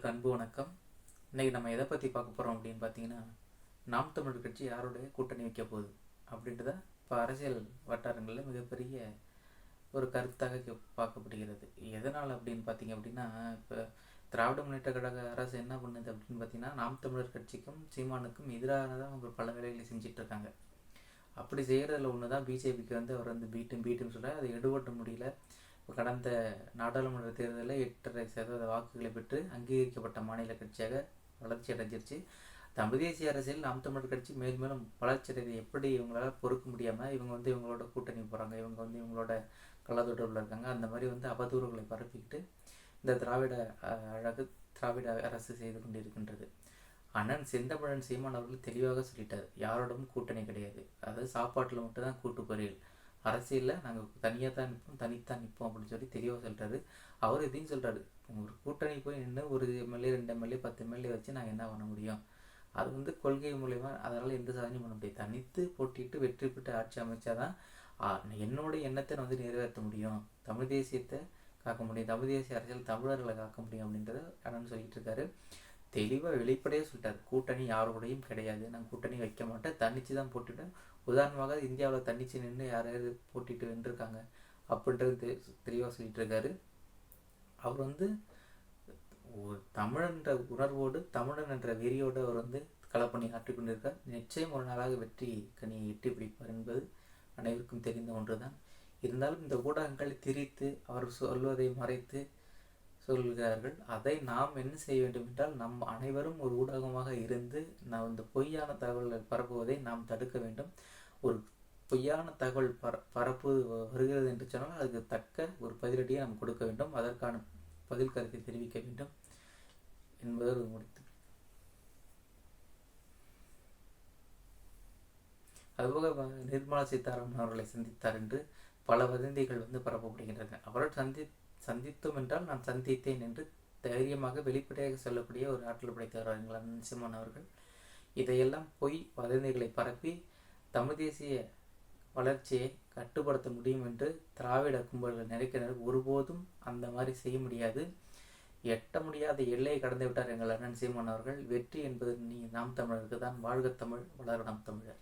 அனைவருக்கும் அன்பு வணக்கம். இன்றைக்கி நம்ம எதை பற்றி பார்க்க போகிறோம் அப்படின்னு பார்த்தீங்கன்னா, நாம் தமிழர் கட்சி யாருடைய கூட்டணி வைக்க போகுது அப்படின்றத இப்போ அரசியல் வட்டாரங்களில் மிகப்பெரிய ஒரு கருத்தாக பார்க்கப்படுகிறது. எதனால் அப்படின்னு பார்த்தீங்க அப்படின்னா, இப்போ திராவிட முன்னேற்ற கழக அரசு என்ன பண்ணுது அப்படின்னு பார்த்தீங்கன்னா, நாம் தமிழர் கட்சிக்கும் சீமானுக்கும் எதிரானதாக அவங்க பல வேலைகளை செஞ்சிட்ருக்காங்க. அப்படி செய்கிறதுல ஒன்று தான் பிஜேபிக்கு அவர் பீட்டுன்னு சொல்ல அதை எடுபட்ட முடியல. இப்போ கடந்த நாடாளுமன்ற தேர்தலில் 8.5% வாக்குகளை பெற்று அங்கீகரிக்கப்பட்ட மாநில கட்சியாக வளர்ச்சி அடைஞ்சிருச்சு. தமிழ் தேசிய அரசியல் நாம் தமிழர் கட்சி மேலும் மேலும் வளர்ச்சி அடைவதை எப்படி இவங்களால பொறுக்க முடியாமல் இவங்க இவங்களோட கூட்டணி போகிறாங்க, இவங்க இவங்களோட கள்ளத்தொடர்பில் இருக்காங்க, அந்த மாதிரி அவதூறுகளை பரப்பிக்கிட்டு இந்த திராவிட அரசு செய்து கொண்டிருக்கின்றது. அண்ணன் செந்தமிழன் சீமான் அவர்கள் தெளிவாக சொல்லிட்டார், யாரோடவும் கூட்டணி கிடையாது. அதாவது சாப்பாட்டில் மட்டும்தான் கூட்டு பொரியல், அரசியலில் நாங்கள் தனியாக தான் நிற்போம், தனித்தான் நிற்போம் அப்படின்னு சொல்லி தெளிவாக சொல்கிறாரு. அவர் எதையும் சொல்கிறாரு, ஒரு கூட்டணி போய் நின்று ஒரு எம்எல்ஏ 2 எம்எல்ஏ 10 எம்எல்ஏ வச்சு நாங்கள் என்ன பண்ண முடியும், அது கொள்கை மூலயமா அதனால் எந்த சாதனையும் பண்ண முடியாது. தனித்து போட்டிட்டு வெற்றி பெற்று ஆட்சி அமைச்சாதான் என்னோட எண்ணத்தை நான் நிறைவேற்ற முடியும், தமிழ் தேசியத்தை காக்க முடியும், தமிழ் தேசிய அரசியல் தமிழர்களை காக்க முடியும் அப்படின்றத அண்ணன் சொல்லிட்டு இருக்காரு. தெளிவாக வெளிப்படையாக சொல்லிட்டார், கூட்டணி யாரோடையும் கிடையாது, நான் கூட்டணி வைக்க மாட்டேன், தனிச்சு தான் போட்டுட்டேன். உதாரணமாக இந்தியாவில் தனிச்சு நின்று யாராவது போட்டிட்டு வென்றிருக்காங்க அப்படின்றது தெளிவாக சொல்லிட்டு இருக்காரு. அவர் ஒரு தமிழன்ற உணர்வோடு தமிழன் என்ற வெறியோடு அவர் களப்பணி ஆற்றிக்கொண்டிருக்கார். நிச்சயம் ஒரு நாளாக வெற்றி கனியை எட்டி பிடிப்பார் என்பது அனைவருக்கும் தெரிந்த ஒன்றுதான். இருந்தாலும் இந்த ஊடகங்களை திரித்து அவர் சொல்வதை மறைத்து சொல்கிறார்கள். அதை நாம் என்ன செய்ய வேண்டும் என்றால், நம் அனைவரும் ஒரு ஊடகமாக இருந்து நாம் இந்த பொய்யான தகவல்களை பரப்புவதை நாம் தடுக்க வேண்டும். ஒரு பொய்யான தகவல் பரப்பு வருகிறது என்று சொன்னால் அதுக்கு தக்க ஒரு பதிலடியை நாம் கொடுக்க வேண்டும், அதற்கான பதில் கருத்தை தெரிவிக்க வேண்டும் என்பதோடு முடித்து. அதுபோக நிர்மலா சீதாராமன் அவர்களை சந்தித்தார் என்று பல வதந்திகள் பரப்பப்படுகின்றன. அவர்கள் சந்தித்தோம் என்றால் நான் சந்தித்தேன் என்று தைரியமாக வெளிப்படையாக சொல்லக்கூடிய ஒரு ஆற்றல் படைத்தவர்கள் சீமான் அவர்கள். இதையெல்லாம் பொய் வதந்திகளை பரப்பி தமிழ் தேசிய வளர்ச்சியை கட்டுப்படுத்த முடியும் என்று திராவிட கும்பல்கள் நினைக்கிறார். ஒருபோதும் அந்த மாதிரி செய்ய முடியாது. எட்ட முடியாத எல்லையை கடந்து விட்டார் எங்கள் அண்ணன் சீமான் அவர்கள். வெற்றி என்பது நாம் தமிழருக்கு தான். வாழ்க தமிழ், வளர நாம் தமிழர்.